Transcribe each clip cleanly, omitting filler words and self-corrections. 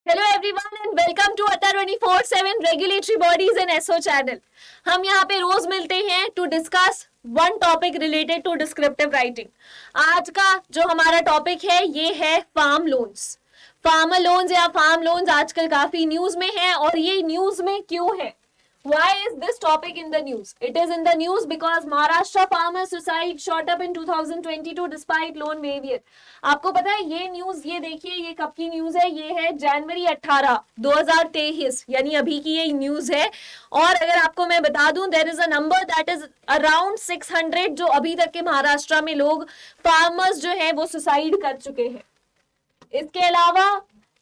Hello everyone and welcome to अटा 24/7 regulatory bodies and SO channel. हम यहाँ पे रोज मिलते हैं to discuss one topic related to descriptive writing. आज का जो हमारा टॉपिक है ये है फार्म लोन्स। फार्मर लोन्स या फार्म लोन्स आजकल काफी न्यूज में है और ये न्यूज में क्यों है? Why is this topic in the news? It is in the news because Maharashtra farmer suicide shot up in 2022 despite loan waiver. आपको पता है ये न्यूज, ये देखिए ये कब की न्यूज है? ये है जनवरी 18, 2023, यानी अभी की ये न्यूज है। और अगर आपको मैं बता दूं, there is a number that is around 600 जो अभी तक के महाराष्ट्र में लोग फार्मर्स जो है वो सुसाइड कर चुके हैं। इसके अलावा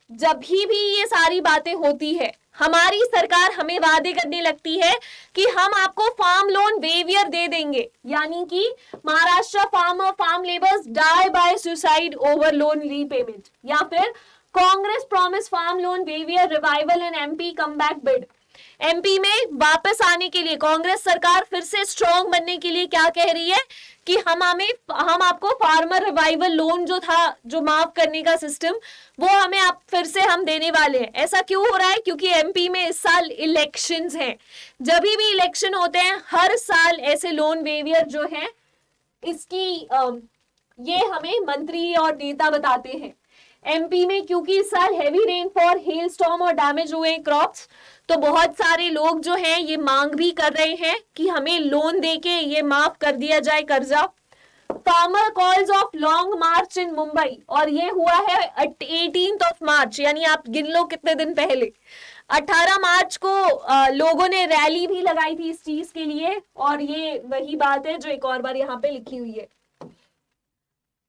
जब भी ये सारी बातें होती है, हमारी सरकार हमें वादे करने लगती है कि हम आपको फार्म लोन वेवियर दे देंगे, यानी कि Maharashtra farm labours die by suicide over loan repayment, या फिर Congress promise farm loan waiver revival in MP comeback bid. MP में वापस आने के लिए कांग्रेस सरकार फिर से स्ट्रॉन्ग बनने के लिए क्या कह रही है कि हम आपको फार्मर रिवाइवल लोन जो था, जो माफ करने का सिस्टम, वो हमें आप फिर से हम देने वाले हैं। ऐसा क्यों हो रहा है? क्योंकि एमपी में इस साल इलेक्शंस हैं। जब भी इलेक्शन होते हैं हर साल ऐसे लोन वेवियर जो है इसकी ये हमें मंत्री और नेता बताते हैं। एमपी में क्योंकि इस साल हैवी रेनफॉल, हेल स्टॉर्म और डैमेज हुए क्रॉप्स, तो बहुत सारे लोग जो हैं ये मांग भी कर रहे हैं कि हमें लोन देके ये माफ कर दिया जाए कर्जा। फार्मर कॉल्स ऑफ लॉन्ग मार्च इन मुंबई, और ये हुआ है 18 मार्च, यानी आप गिन लो कितने दिन पहले। 18 मार्च को लोगों ने रैली भी लगाई थी इस चीज के लिए, और ये वही बात है जो एक और बार यहाँ पे लिखी हुई है।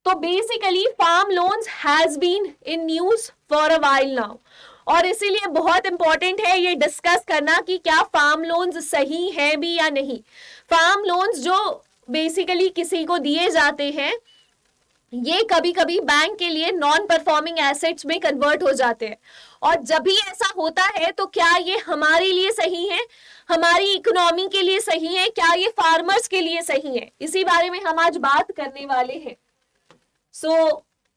तो basically farm loans has been in news for a while now, और इसीलिए बहुत इंपॉर्टेंट है ये डिस्कस करना कि क्या फार्म लोन्स सही है भी या नहीं। फार्म लोन्स जो बेसिकली किसी को दिए जाते हैं ये कभी कभी बैंक के लिए नॉन परफॉर्मिंग एसेट्स में कन्वर्ट हो जाते हैं, और जब भी ऐसा होता है तो क्या ये हमारे लिए सही है, हमारी इकोनॉमी के लिए सही है, क्या ये फार्मर्स के लिए सही है? इसी बारे में हम आज बात करने वाले हैं। So,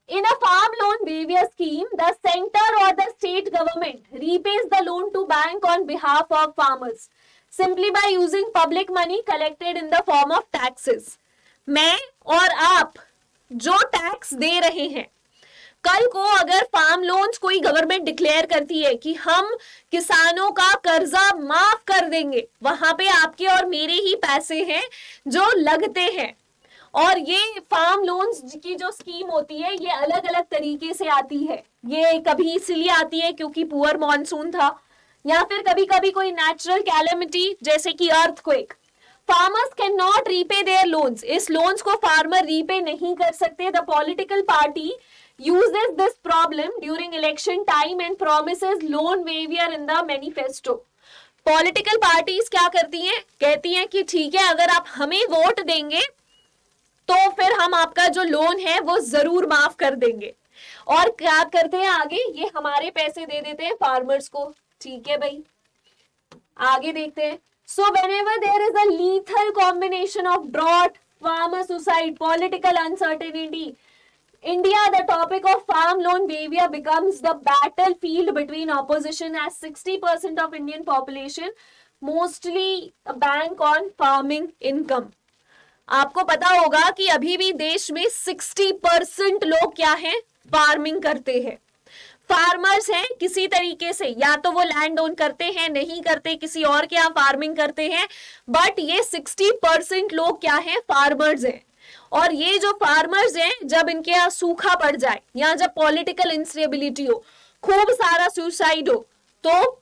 in a farm loan waiver scheme, the center or the state government repays the loan to bank on behalf of farmers, simply by using public money collected in the form of taxes. मैं और आप जो tax दे रहे हैं, कल को अगर farm loans कोई गवर्नमेंट डिक्लेयर करती है कि हम किसानों का कर्जा माफ कर देंगे, वहां पे आपके और मेरे ही पैसे हैं जो लगते हैं। और ये फार्म लोन्स की जो स्कीम होती है ये अलग अलग तरीके से आती है। ये कभी इसलिए आती है क्योंकि पुअर मॉनसून था, या फिर कभी कभी कोई नेचुरल कैलेमिटी जैसे कि earthquake. Farmers can not repay their loans, इस लोन्स को फार्मर रीपे नहीं कर सकते। The political party uses this problem during election time and promises loan waiver in the manifesto. Political parties क्या करती हैं? कहती हैं कि ठीक है, अगर आप हमें वोट देंगे तो फिर हम आपका जो लोन है वो जरूर माफ कर देंगे। और क्या करते हैं आगे? ये हमारे पैसे दे देते हैं फार्मर्स को। ठीक है भाई, आगे देखते हैं। So whenever there is a lethal combination of drought, farmer suicide, political uncertainty, India, the topic of farm loan waiver becomes the battlefield between opposition, as 60% of Indian population mostly bank on farming income. आपको पता होगा कि अभी भी देश में 60% लोग क्या हैं? फार्मिंग करते हैं। फार्मर्स हैं किसी तरीके से, या तो वो लैंड ओन करते हैं, नहीं करते किसी और के यहाँ फार्मिंग करते हैं, बट ये 60% लोग क्या हैं? फार्मर्स हैं। और ये जो फार्मर्स हैं, जब इनके यहाँ सूखा पड़ जाए या जब पॉलिटिकल इंस्टेबिलिटी हो, खूब सारा सुसाइड हो, तो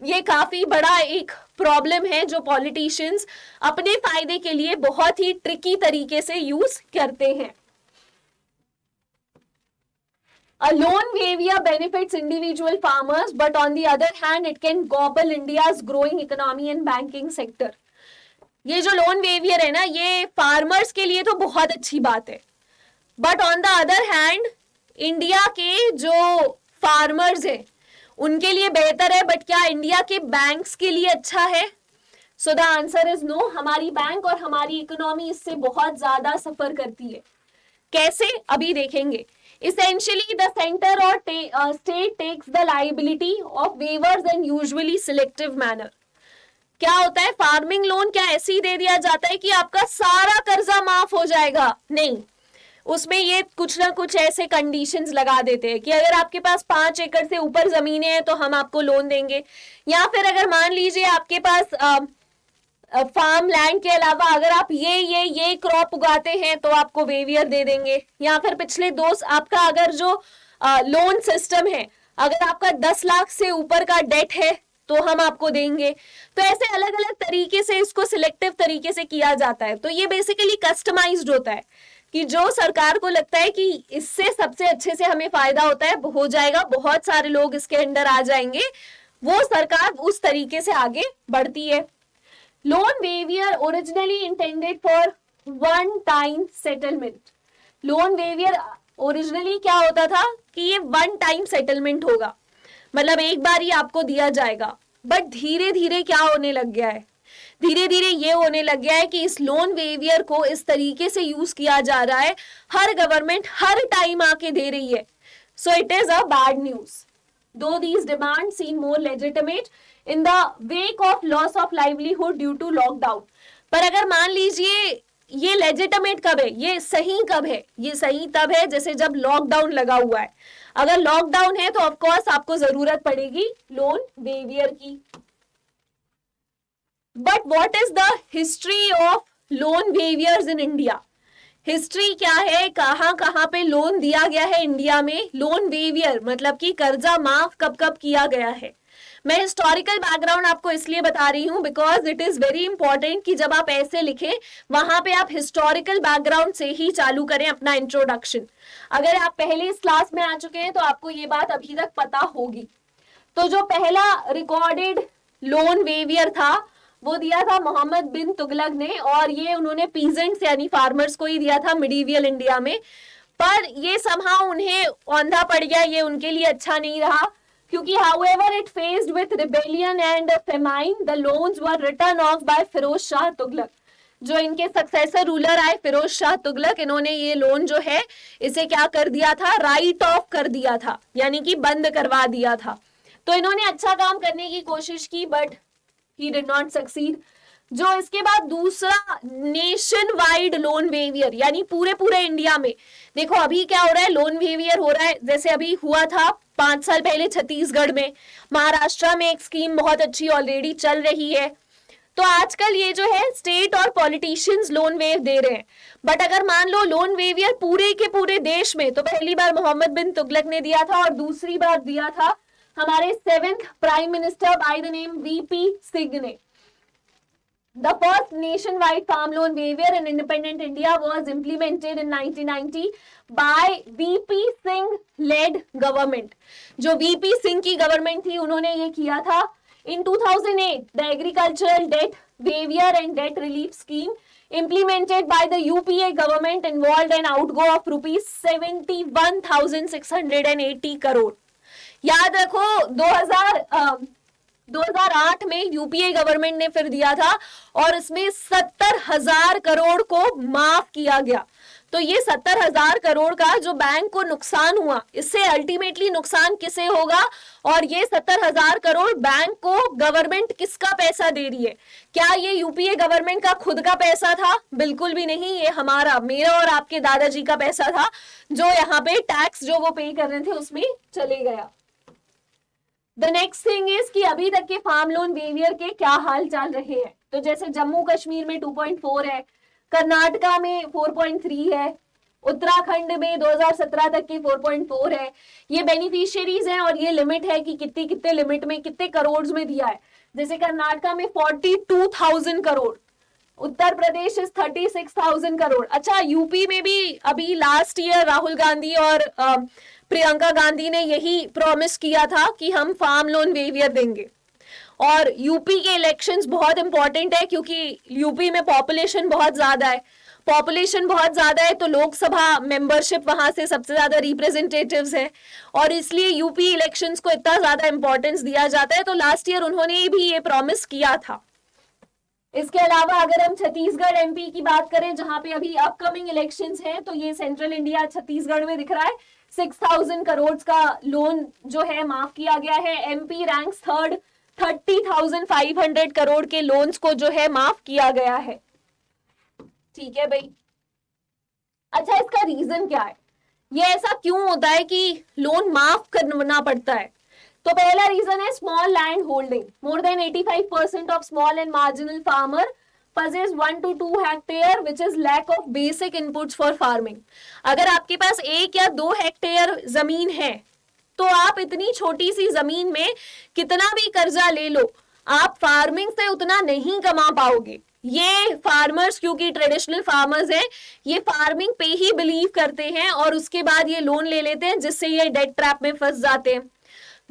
ये काफी बड़ा एक प्रॉब्लम है जो पॉलिटिशियंस अपने फायदे के लिए बहुत ही ट्रिकी तरीके से यूज करते हैं। A loan waiver benefits individual farmers, but on the other hand, it can gobble India's growing economy and banking sector. ये जो लोन वेवियर है ना, ये फार्मर्स के लिए तो बहुत अच्छी बात है, but on the other hand India के जो फार्मर्स हैं उनके लिए बेहतर है, बट क्या इंडिया के बैंक्स के लिए अच्छा है? So the answer is no. हमारी बैंक और हमारी इकोनॉमी इससे बहुत ज्यादा सफर करती है। कैसे? अभी देखेंगे। Essentially, the center or state takes the liability of waivers in usually selective manner. क्या होता है, फार्मिंग लोन क्या ऐसे ही दे दिया जाता है कि आपका सारा कर्जा माफ हो जाएगा? नहीं, उसमें ये कुछ ना कुछ ऐसे कंडीशंस लगा देते हैं कि अगर आपके पास 5 एकड़ से ऊपर जमीनें हैं तो हम आपको लोन देंगे, या फिर अगर मान लीजिए आपके पास फार्म लैंड के अलावा अगर आप ये क्रॉप उगाते हैं तो आपको वेवियर दे देंगे, या फिर पिछले आपका अगर जो लोन सिस्टम है, अगर आपका 10 लाख से ऊपर का डेट है तो हम आपको देंगे। तो ऐसे अलग अलग तरीके से इसको सिलेक्टिव तरीके से किया जाता है। तो ये बेसिकली कस्टमाइज्ड होता है कि जो सरकार को लगता है कि इससे सबसे अच्छे से हमें फायदा होता है, हो जाएगा, बहुत सारे लोग इसके अंडर आ जाएंगे, वो सरकार उस तरीके से आगे बढ़ती है। Loan waiver originally intended for one time settlement. Loan waiver originally क्या होता था कि ये वन टाइम सेटलमेंट होगा, मतलब एक बार ही आपको दिया जाएगा। बट धीरे धीरे क्या होने लग गया है, धीरे धीरे ये होने लग गया है कि इस लोन वेवियर को इस तरीके से यूज किया जा रहा है, हर गवर्नमेंट हर टाइम आके दे रही है। So it is a bad news. Though these demand seem more legitimate in the wake of loss of livelihood due to lockdown. पर अगर मान लीजिए ये लेजिटिमेट कब है, ये सही कब है? ये सही तब है जैसे जब लॉकडाउन लगा हुआ है। अगर लॉकडाउन है तो ऑफ कोर्स आपको जरूरत पड़ेगी लोन वेवियर की। But what is the history of loan waivers in India? History क्या है, कहां कहां पे लोन दिया गया है इंडिया में? लोन वेवियर मतलब कि कर्जा माफ कब कब किया गया है? मैं हिस्टोरिकल बैकग्राउंड आपको इसलिए बता रही हूं because it is very important कि जब आप ऐसे लिखें वहां पे आप हिस्टोरिकल बैकग्राउंड से ही चालू करें अपना इंट्रोडक्शन। अगर आप पहले इस क्लास में आ चुके हैं तो आपको ये बात अभी तक पता होगी। तो जो पहला रिकॉर्डेड लोन वेवियर था वो दिया था मोहम्मद बिन तुगलक ने, और ये उन्होंने पीजेंट्स यानी फार्मर्स को ही दिया था मिडीवियल इंडिया में। पर ये समहाउ उन्हें औंधा पड़ गया, ये उनके लिए अच्छा नहीं रहा क्योंकि however it faced with rebellion and famine, the loans were written off by Firoz Shah Tughlaq. जो इनके सक्सेसर रूलर आए फिरोज शाह तुगलक, इन्होंने ये लोन जो है इसे क्या कर दिया था, राइट ऑफ कर दिया था, यानी कि बंद करवा दिया था। तो इन्होंने अच्छा काम करने की कोशिश की but he did not succeed। जो इसके बाद दूसरा नेशन वाइड लोन वेवियर यानी पूरे पूरे इंडिया में, देखो अभी क्या हो रहा है, लोन वेवियर हो रहा है जैसे अभी हुआ था 5 साल पहले छत्तीसगढ़ में, महाराष्ट्र में एक स्कीम बहुत अच्छी ऑलरेडी चल रही है। तो आजकल ये जो है स्टेट और पॉलिटिशियंस लोन वेव दे रहे हैं। बट अगर मान लो लोन वेवियर पूरे के पूरे देश में, तो पहली बार मोहम्मद बिन तुगलक ने दिया था और दूसरी बार दिया था हमारे 7th prime minister by the name VP Singh ने। The first nationwide farm loan waiver in independent India was implemented in 1990 by VP Singh led government। जो VP सिंह की गवर्नमेंट थी उन्होंने ये किया था। In 2008, the agricultural debt waiver and debt relief scheme implemented by the UPA government involved an outgo of rupees 71,680 crore। याद रखो 2008 में यूपीए गवर्नमेंट ने फिर दिया था और इसमें 70,000 करोड़ को माफ किया गया। तो ये 70,000 करोड़ का जो बैंक को नुकसान हुआ, इससे अल्टीमेटली नुकसान किसे होगा? और ये 70,000 करोड़ बैंक को गवर्नमेंट किसका पैसा दे रही है? क्या ये यूपीए गवर्नमेंट का खुद का पैसा था? बिल्कुल भी नहीं, ये हमारा, मेरा और आपके दादाजी का पैसा था जो यहाँ पे टैक्स जो वो पे कर रहे थे उसमें चले गया। द नेक्स्ट थिंग इज कि अभी तक के फार्म लोन वेवियर के क्या हाल चाल रहे हैं। तो जैसे जम्मू कश्मीर में 2.4 है, कर्नाटका में 4.3 है, उत्तराखंड में 2017 तक की 4.4 है। ये बेनिफिशियरीज हैं और ये लिमिट है कि कितने लिमिट में कितने करोड़ में दिया है। जैसे कर्नाटका में 42,000 करोड़, उत्तर प्रदेश इस 36,000 करोड़। अच्छा, यूपी में भी अभी लास्ट ईयर राहुल गांधी और प्रियंका गांधी ने यही प्रॉमिस किया था कि हम फार्म लोन वेवियर देंगे। और यूपी के इलेक्शंस बहुत इंपॉर्टेंट है क्योंकि यूपी में पॉपुलेशन बहुत ज्यादा है, तो लोकसभा मेंबरशिप वहां से सबसे ज्यादा रिप्रेजेंटेटिव्स हैं और इसलिए यूपी इलेक्शंस को इतना ज्यादा इंपॉर्टेंस दिया जाता है। तो लास्ट ईयर उन्होंने भी ये प्रॉमिस किया था। इसके अलावा अगर हम छत्तीसगढ़ एमपी की बात करें जहां पे अभी अपकमिंग इलेक्शंस हैं, तो ये सेंट्रल इंडिया छत्तीसगढ़ में दिख रहा है। 6,000 करोड़ का लोन जो है माफ किया गया है। एमपी रैंक्स थर्ड, 30,500 करोड़ के लोन्स को जो है माफ किया गया है। ठीक है भाई। अच्छा, इसका रीजन क्या है, ये ऐसा क्यों होता है कि लोन माफ करना पड़ता है? तो पहला रीजन है small land holding. More than 85% of small and marginal farmer possess 1 to 2 hectare which is lack of basic inputs for farming। अगर आपके पास 1 या 2 हेक्टेयर जमीन है तो आप इतनी छोटी सी जमीन में कितना भी कर्जा ले लो, आप फार्मिंग से उतना नहीं कमा पाओगे। ये फार्मर्स, क्योंकि ट्रेडिशनल फार्मर्स हैं, ये फार्मिंग पे ही बिलीव करते हैं और उसके बाद ये लोन ले लेते हैं, जिससे ये डेट ट्रैप में फंस जाते हैं।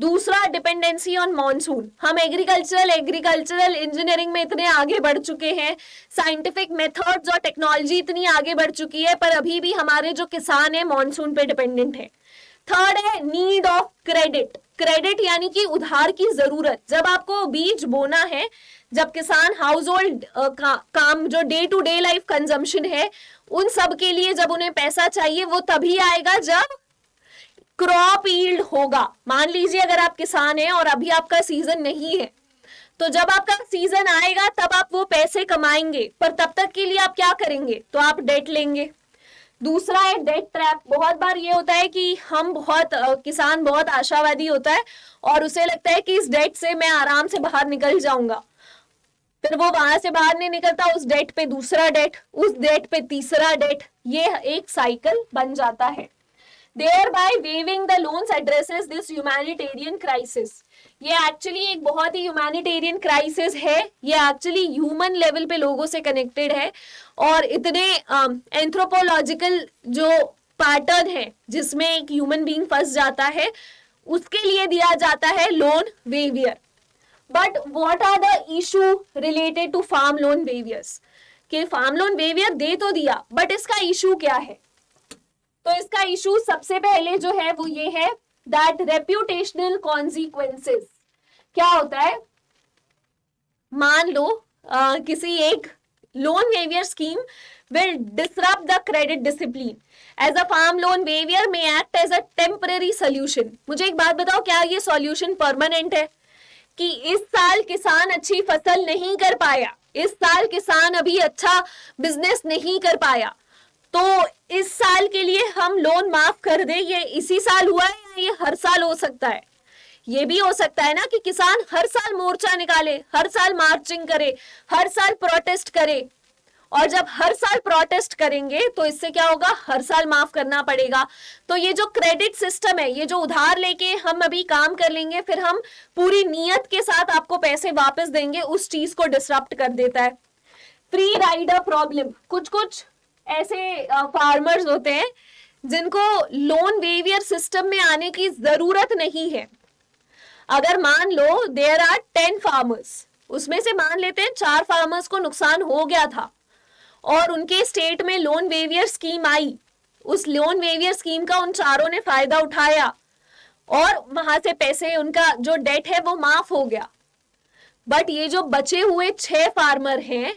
दूसरा, डिपेंडेंसी ऑन मॉनसून। हम एग्रीकल्चरल इंजीनियरिंग में इतने आगे बढ़ चुके हैं, साइंटिफिक मेथड्स और टेक्नोलॉजी इतनी आगे बढ़ चुकी है, पर अभी भी हमारे जो किसान है मॉनसून पे डिपेंडेंट है। थर्ड है नीड ऑफ क्रेडिट यानी कि उधार की जरूरत। जब आपको बीज बोना है, जब किसान हाउस होल्ड काम जो day to day life consumption है उन सब के लिए जब उन्हें पैसा चाहिए, वो तभी आएगा जब क्रॉप यील्ड होगा। मान लीजिए अगर आप किसान हैं और अभी आपका सीजन नहीं है, तो जब आपका सीजन आएगा तब आप वो पैसे कमाएंगे, पर तब तक के लिए आप क्या करेंगे, तो आप डेट लेंगे। दूसरा है डेट ट्रैप। बहुत बार ये होता है कि किसान बहुत आशावादी होता है और उसे लगता है कि इस डेट से मैं आराम से बाहर निकल जाऊंगा, फिर वो वहां से बाहर नहीं निकलता, उस डेट पे दूसरा डेट, उस डेट पे तीसरा डेट, ये एक साइकिल बन जाता है। Thereby waiving the loans addresses this humanitarian crisis। ये एक्चुअली एक बहुत ही ह्यूमैनिटेरियन क्राइसिस है, ये एक्चुअली ह्यूमन लेवल पे लोगों से कनेक्टेड है और इतने एंथ्रोपोलॉजिकल जो पैटर्न है जिसमें एक ह्यूमन बीइंग फंस जाता है, उसके लिए दिया जाता है loan waiver. But what are the issue related to farm loan waivers? कि फार्म लोन वेवियर दे तो दिया, बट इसका इशू क्या है? तो इसका इशू सबसे पहले जो है वो ये है दैट रेप्यूटेशनल कॉन्सिक्वेंसेस। क्या होता है, मान लो किसी एक loan waiver scheme will disrupt the credit discipline as a farm loan waiver may act as a temporary solution। मुझे एक बात बताओ, क्या ये सॉल्यूशन परमानेंट है? कि इस साल किसान अच्छी फसल नहीं कर पाया, इस साल किसान अभी अच्छा बिजनेस नहीं कर पाया, तो इस साल के लिए हम लोन माफ कर दें, ये इसी साल हुआ है या ये हर साल हो सकता है? ये भी हो सकता है ना कि किसान हर साल मोर्चा निकाले, हर साल मार्चिंग करे, हर साल प्रोटेस्ट करे, और जब हर साल प्रोटेस्ट करेंगे तो इससे क्या होगा, हर साल माफ करना पड़ेगा। तो ये जो क्रेडिट सिस्टम है, ये जो उधार लेके हम अभी काम कर लेंगे फिर हम पूरी नियत के साथ आपको पैसे वापस देंगे, उस चीज को डिसरप्ट कर देता है। Free rider problem. कुछ ऐसे फार्मर्स होते हैं जिनको लोन वेवियर सिस्टम में आने की जरूरत नहीं है। अगर मान लो देयर आर 10 फार्मर्स, उसमें से मान लेते हैं 4 फार्मर्स को नुकसान हो गया था और उनके स्टेट में लोन वेवियर स्कीम आई, उस लोन वेवियर स्कीम का उन चारों ने फायदा उठाया और वहां से पैसे, उनका जो डेट है वो माफ हो गया। बट ये जो बचे हुए 6 फार्मर हैं,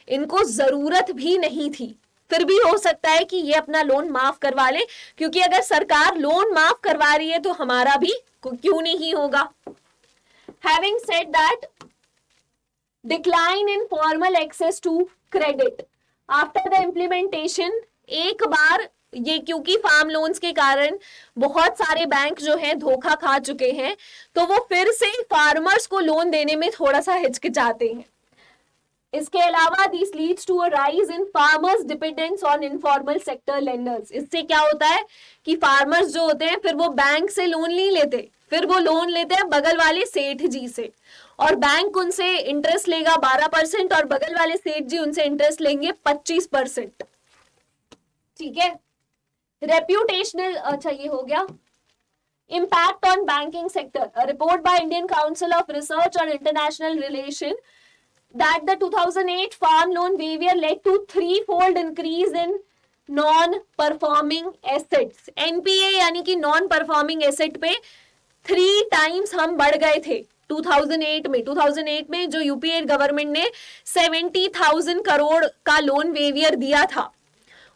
इनको जरूरत भी नहीं थी, फिर भी हो सकता है कि ये अपना लोन माफ करवा ले, क्योंकि अगर सरकार लोन माफ करवा रही है तो हमारा भी क्यों नहीं होगा। Having said that, decline in formal access to credit after the implementation, एक बार ये क्योंकि फार्म लोन्स के कारण बहुत सारे बैंक जो हैं धोखा खा चुके हैं, तो वो फिर से फार्मर्स को लोन देने में थोड़ा सा हिचकिचाते हैं। इसके अलावा this leads to a rise in farmers dependence on informal sector lenders. इससे क्या होता है कि फार्मर्स जो होते हैं फिर वो बैंक से लोन नहीं लेते, फिर वो लोन लेते हैं बगल वाले सेठ जी से, और बैंक उनसे इंटरेस्ट लेगा 12% और बगल वाले सेठ जी उनसे इंटरेस्ट लेंगे 25%। ठीक है। रेप्यूटेशनल, अच्छा ये हो गया। Impact on banking sector. Report by Indian council of research और international relation that the 2008 farm loan waiver led to 3-fold increase in non-performing assets। NPA यानी कि नॉन परफॉर्मिंग एसेट पे 3 times हम बढ़ गए थे 2008 में। 2008 में जो यूपीए गवर्नमेंट ने 70,000 करोड़ का लोन वेवियर दिया था,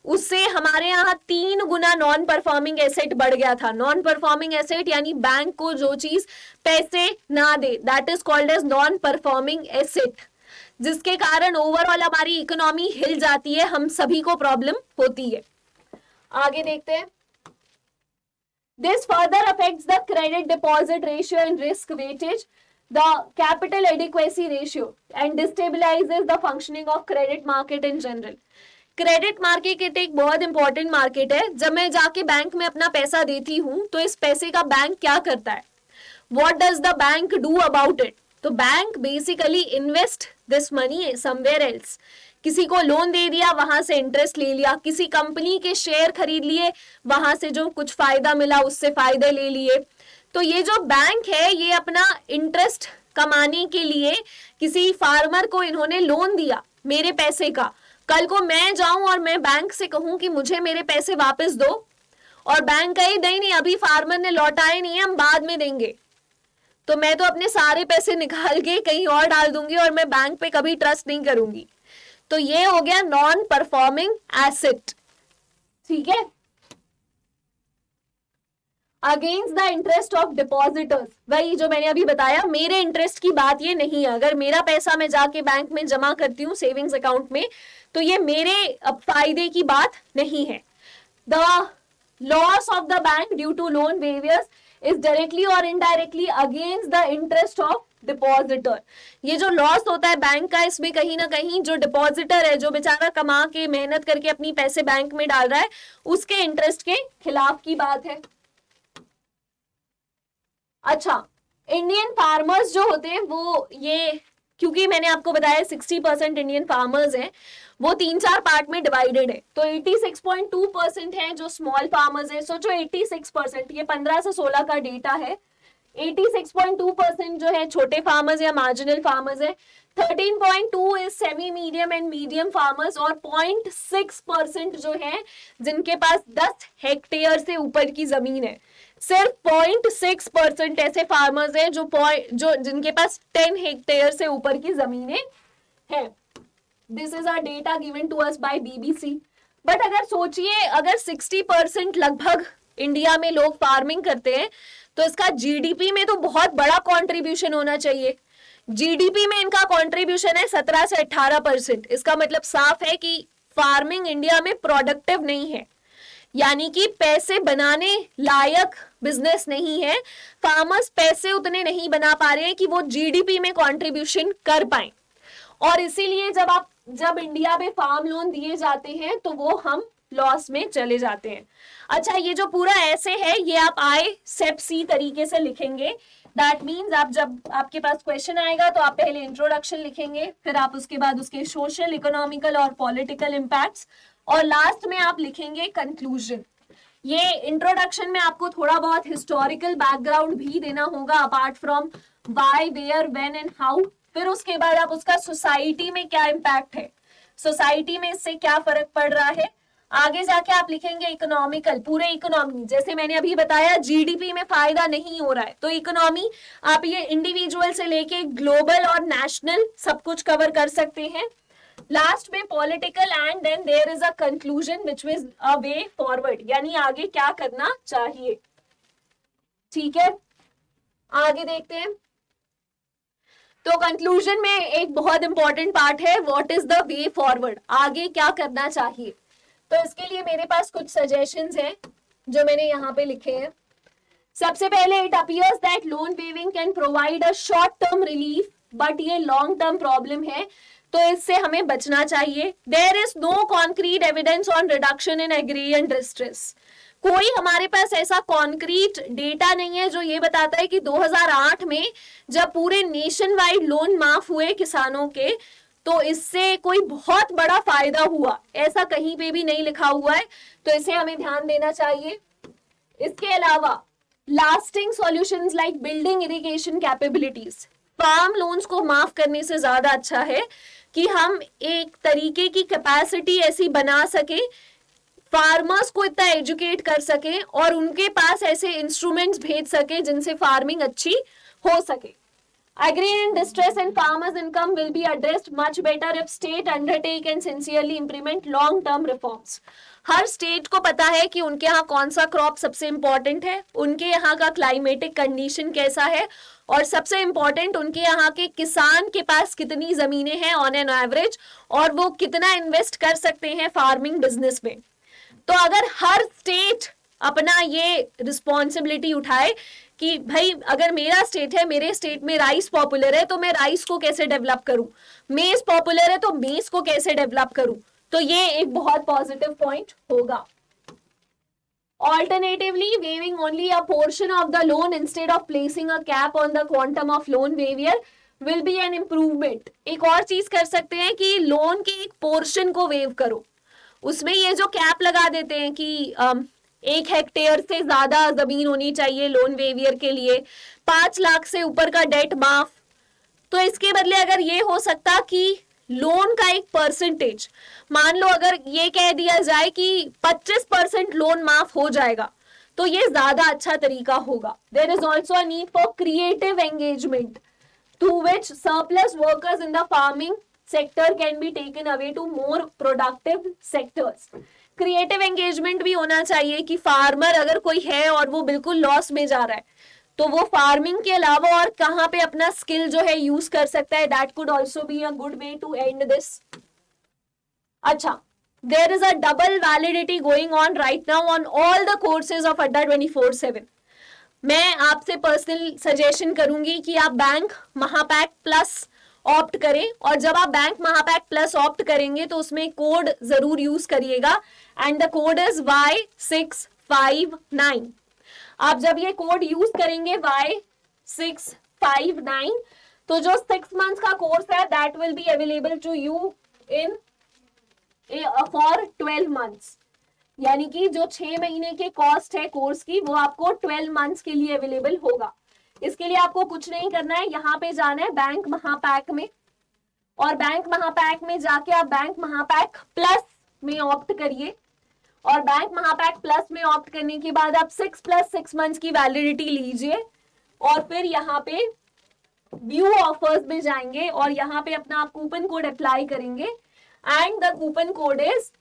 उससे हमारे यहाँ 3 गुना नॉन परफॉर्मिंग एसेट बढ़ गया था। नॉन परफॉर्मिंग एसेट यानी बैंक को जो चीज पैसे ना दे, that is called as non performing asset, जिसके कारण ओवरऑल हमारी इकोनॉमी हिल जाती है, हम सभी को प्रॉब्लम होती है। आगे देखते हैं। This further affects the credit deposit ratio and risk weightage, the capital adequacy ratio, and destabilizes the functioning of credit market in general. Credit market एक बहुत इंपॉर्टेंट मार्केट है। जब मैं जाके बैंक में अपना पैसा देती हूँ तो इस पैसे का बैंक क्या करता है, what does the bank do about it? तो bank basically invest this money somewhere else. किसी को लोन दे दिया, वहां से इंटरेस्ट ले लिया, किसी कंपनी के शेयर खरीद लिए, वहां से जो कुछ फायदा मिला उससे फायदे ले लिए। तो ये जो बैंक है ये अपना इंटरेस्ट कमाने के लिए किसी फार्मर को इन्होंने लोन दिया मेरे पैसे का। कल को मैं जाऊं और मैं बैंक से कहूं कि मुझे मेरे पैसे वापस दो, और बैंक कहे नहीं, अभी फार्मर ने लौटाए नहीं है, हम बाद में देंगे, तो मैं तो अपने सारे पैसे निकाल के कहीं और डाल दूंगी और मैं बैंक पे कभी ट्रस्ट नहीं करूंगी। तो ये हो गया नॉन परफॉर्मिंग एसेट, ठीक है। Against the interest of depositors, वही जो मैंने अभी बताया, मेरे इंटरेस्ट की बात ये नहीं है। अगर मेरा पैसा मैं जाके बैंक में जमा करती हूँ सेविंग्स अकाउंट में, तो ये मेरे फायदे की बात नहीं है। The loss of the bank due to loan waivers is directly और indirectly against the interest of depositor. ये जो लॉस होता है बैंक का, इसमें कहीं ना कहीं जो डिपॉजिटर है, जो बेचारा कमा के मेहनत करके अपनी पैसे बैंक में डाल रहा है, उसके इंटरेस्ट के खिलाफ की बात है। अच्छा, इंडियन फार्मर्स जो होते हैं वो ये, क्योंकि मैंने आपको बताया 60% इंडियन फार्मर्स हैं, वो 3-4 पार्ट में डिवाइडेड है। तो 86.2% है जो स्मॉल फार्मर्स है। सोचो 86%, ये 15 से 16 का डेटा है। 86.2% जो है छोटे फार्मर्स या मार्जिनल फार्मर्स है। 13.2 is semi medium and medium farmers, और 0.6% जो है जिनके पास 10 हेक्टेयर से ऊपर की जमीन है। सिर्फ 0.6% ऐसे फार्मर्स हैं जो जिनके पास 10 हेक्टेयर से ऊपर की जमीनें हैं। This is a data given to us by BBC. But अगर सोचिए, अगर 60% लगभग इंडिया में लोग फार्मिंग करते हैं, तो इसका जीडीपी में तो बहुत बड़ा कंट्रीब्यूशन होना चाहिए। जीडीपी में इनका कंट्रीब्यूशन है 17 से 18%। इसका मतलब साफ है कि फार्मिंग इंडिया में प्रोडक्टिव नहीं है, यानी कि पैसे बनाने लायक बिजनेस नहीं है। फार्मर्स पैसे उतने नहीं बना पा रहे हैं कि वो जीडीपी में कंट्रीब्यूशन कर पाए, और इसीलिए जब इंडिया में फार्म लोन दिए जाते हैं तो वो हम लॉस में चले जाते हैं। अच्छा, ये जो पूरा ऐसे है ये आप आए सेप सी तरीके से लिखेंगे। दैट मीन्स आप जब आपके पास क्वेश्चन आएगा तो आप पहले इंट्रोडक्शन लिखेंगे, फिर आप उसके बाद उसके सोशल, इकोनॉमिकल और पॉलिटिकल इम्पैक्ट्स, और लास्ट में आप लिखेंगे कंक्लूजन। ये इंट्रोडक्शन में आपको थोड़ा बहुत हिस्टोरिकल बैकग्राउंड भी देना होगा, apart from why, where, when and how. फिर उसके बाद आप उसका सोसाइटी में क्या इम्पैक्ट है, सोसाइटी में इससे क्या फर्क पड़ रहा है। आगे जाके आप लिखेंगे इकोनॉमिकल, पूरे इकोनॉमी, जैसे मैंने अभी बताया जीडीपी में फायदा नहीं हो रहा है, तो इकोनॉमी आप ये इंडिविजुअल से लेके ग्लोबल और नेशनल सब कुछ कवर कर सकते हैं। लास्ट में political, and then there is a conclusion which is a way forward, यानी आगे क्या करना चाहिए। ठीक है, आगे देखते हैं। तो कंक्लूजन में एक बहुत इंपॉर्टेंट पार्ट है, what is the way forward, आगे क्या करना चाहिए। तो इसके लिए मेरे पास कुछ सजेशंस हैं जो मैंने यहाँ पे लिखे हैं। सबसे पहले, it appears that loan waiving can provide a short term relief, but ये लॉन्ग टर्म प्रॉब्लम है, तो इससे हमें बचना चाहिए। There is no concrete evidence on reduction in agrarian distress. कोई हमारे पास ऐसा कॉन्क्रीट डेटा नहीं है जो ये बताता है कि 2008 में जब पूरे नेशन वाइड लोन माफ हुए किसानों के, तो इससे कोई बहुत बड़ा फायदा हुआ, ऐसा कहीं पे भी नहीं लिखा हुआ है, तो इसे हमें ध्यान देना चाहिए। इसके अलावा lasting solutions like building irrigation capabilities, farm loans को माफ करने से ज्यादा अच्छा है कि हम एक तरीके की कैपेसिटी ऐसी बना सके, फार्मर्स को इतना एजुकेट कर सके और उनके पास ऐसे इंस्ट्रूमेंट्स भेज सके जिनसे फार्मिंग अच्छी हो सके। Agrarian distress and farmers' income will be addressed much better if state undertake and sincerely implement long-term reforms. Her state को पता है कि उनके यहाँ कौन सा क्रॉप सबसे इम्पोर्टेंट है, उनके यहाँ का क्लाइमेटिक कंडीशन कैसा है, और सबसे इम्पोर्टेंट उनके यहाँ के किसान के पास कितनी जमीनें हैं ऑन एन एवरेज, और वो कितना इन्वेस्ट कर सकते हैं फार्मिंग बिजनेस में। तो अगर हर स्टेट अपना ये रिस्पॉन्सिबिलिटी उठाए कि भाई अगर मेरा स्टेट है, मेरे स्टेट में राइस पॉपुलर है, तो मैं राइस को कैसे डेवलप करूं, मेज पॉपुलर है तो मेज को कैसे डेवलप करूं, तो ये एक बहुत पॉजिटिव पॉइंट होगा। Alternatively, waiving only a portion of the loan instead of placing a cap on the quantum of loan waiver will be an improvement. एक और चीज कर सकते हैं कि लोन के एक पोर्शन को वेव करो, उसमें ये जो कैप लगा देते हैं कि 1 हेक्टेयर से ज्यादा जमीन होनी चाहिए लोन वेवियर के लिए, 5 लाख से ऊपर का डेट माफ, तो इसके बदले अगर ये हो सकता कि लोन का एक परसेंटेज, मान लो अगर ये कह दिया जाए कि 25% लोन माफ हो जाएगा, तो ये ज्यादा अच्छा तरीका होगा। There is also a need for creative engagement through which surplus workers in the farming sector can be taken away to more productive sectors. Creative engagement भी होना चाहिए कि फार्मर अगर कोई है और वो बिल्कुल लॉस में जा रहा है, तो वो फार्मिंग के अलावा और कहाँ पे अपना स्किल जो है यूज कर सकता है। That could also be a good way to end this. अच्छा, there is a double validity going on right now on all the courses of Adda 24/7। मैं आपसे पर्सनल सजेशन करूंगी कि आप बैंक महापैक प्लस ऑप्ट करें, और जब आप बैंक महापैक प्लस ऑप्ट करेंगे तो उसमें कोड जरूर यूज करिएगा, and the code is Y659। आप जब ये कोड यूज करेंगे Y659, तो जो 6 मंथ्स का कोर्स है that will be available to you in for 12 months, यानी कि जो 6 महीने के कॉस्ट है कोर्स की वो आपको 12 मंथ्स के लिए अवेलेबल होगा। इसके लिए आपको कुछ नहीं करना है, यहाँ पे जाना है बैंक महापैक में, और बैंक महापैक में जाके आप बैंक महापैक प्लस में ऑप्ट करिए, और बैंक महापैक प्लस में ऑप्ट करने के बाद आप 6+6 मंथ्स की वैलिडिटी लीजिए, और फिर यहाँ पे व्यू ऑफर्स में जाएंगे और यहाँ पे अपना आप कूपन कोड अप्लाई करेंगे, and the coupon code is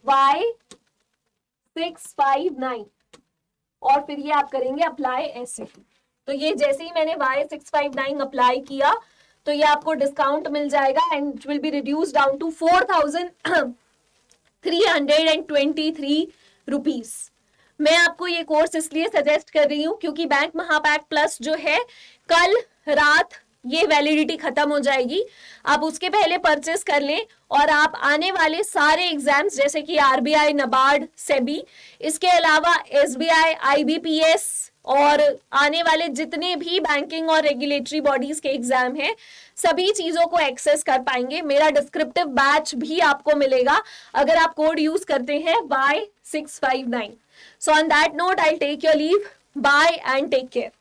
Y659, और फिर ये आप करेंगे अप्लाई ऐसे। तो ये जैसे ही मैंने Y659 अप्लाई किया तो ये आपको डिस्काउंट मिल जाएगा, and it will be reduce down to 4,323 rupees. मैं आपको ये कोर्स इसलिए सजेस्ट कर रही हूँ क्योंकि बैंक महापैक प्लस जो है कल रात ये वैलिडिटी खत्म हो जाएगी। आप उसके पहले परचेस कर लें, और आप आने वाले सारे एग्जाम्स जैसे कि RBI, NABARD, SEBI, इसके अलावा SBI, IBPS और आने वाले जितने भी बैंकिंग और रेगुलेटरी बॉडीज के एग्जाम हैं, सभी चीजों को एक्सेस कर पाएंगे। मेरा डिस्क्रिप्टिव बैच भी आपको मिलेगा अगर आप कोड यूज करते हैं Y659। So on that note I take your leave, bye and take care.